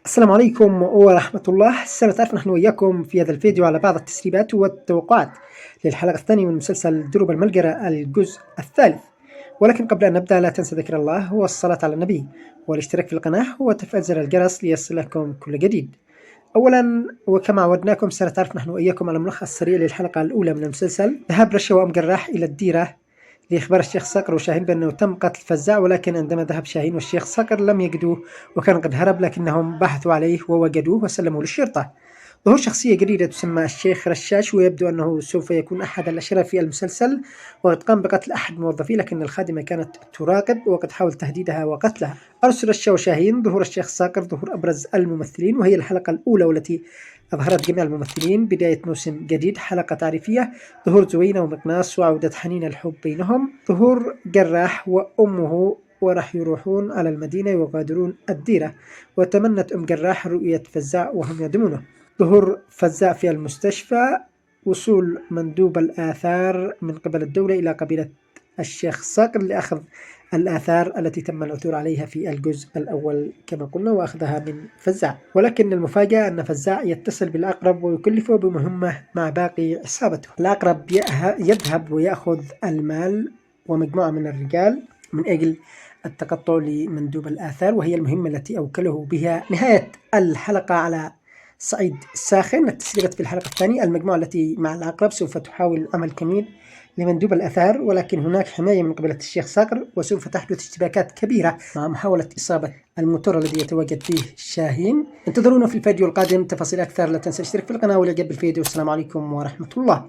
السلام عليكم ورحمة الله. سنتعرف نحن وإياكم في هذا الفيديو على بعض التسريبات والتوقعات للحلقة الثانية من مسلسل دروب الملقرة الجزء الثالث. ولكن قبل أن نبدأ لا تنسى ذكر الله والصلاة على النبي والاشتراك في القناة وتفعيل زر الجرس ليصلكم كل جديد. أولا وكما عودناكم سنتعرف نحن وإياكم على ملخص سريع للحلقة الأولى من المسلسل. ذهاب رشا وأم جراح إلى الديرة لإخبار الشيخ صقر وشاهين بأنه تم قتل فزاع، ولكن عندما ذهب شاهين والشيخ صقر لم يجدوه وكان قد هرب، لكنهم بحثوا عليه ووجدوه وسلموه للشرطة. ظهور شخصية جديدة تسمى الشيخ رشاش، ويبدو أنه سوف يكون أحد الأشرار في المسلسل، وقد قام بقتل أحد موظفيه لكن الخادمة كانت تراقب وقد حاول تهديدها وقتلها. أرسل رشا وشاهين. ظهور الشيخ صقر ظهور أبرز الممثلين، وهي الحلقة الأولى والتي أظهرت جميع الممثلين بداية موسم جديد، حلقة تعريفية. ظهور زوينة ومقناص وعودة حنين الحب بينهم. ظهور جراح وأمه وراح يروحون على المدينة ويغادرون الديرة، وتمنت أم جراح رؤية فزاع وهم يدمونه. ظهور فزاع في المستشفى. وصول مندوب الآثار من قبل الدولة إلى قبيلة الشيخ صقر لأخذ الآثار التي تم العثور عليها في الجزء الأول كما قلنا، وأخذها من فزاع. ولكن المفاجأة أن فزاع يتصل بالأقرب ويكلفه بمهمة مع باقي عصابته. الأقرب يذهب ويأخذ المال ومجموعة من الرجال من أجل التقطع لمندوب الآثار، وهي المهمة التي أوكله بها. نهاية الحلقة على صعيد ساخن. التسريبات في الحلقة الثانية. المجموعة التي مع العقرب سوف تحاول عمل كمين لمندوب الآثار، ولكن هناك حماية من قبل الشيخ صقر، وسوف تحدث اشتباكات كبيرة مع محاولة إصابة الموتور الذي يتواجد فيه شاهين. انتظرونا في الفيديو القادم تفاصيل أكثر. لا تنسى الاشتراك في القناة والإعجاب بالفيديو. السلام عليكم ورحمة الله.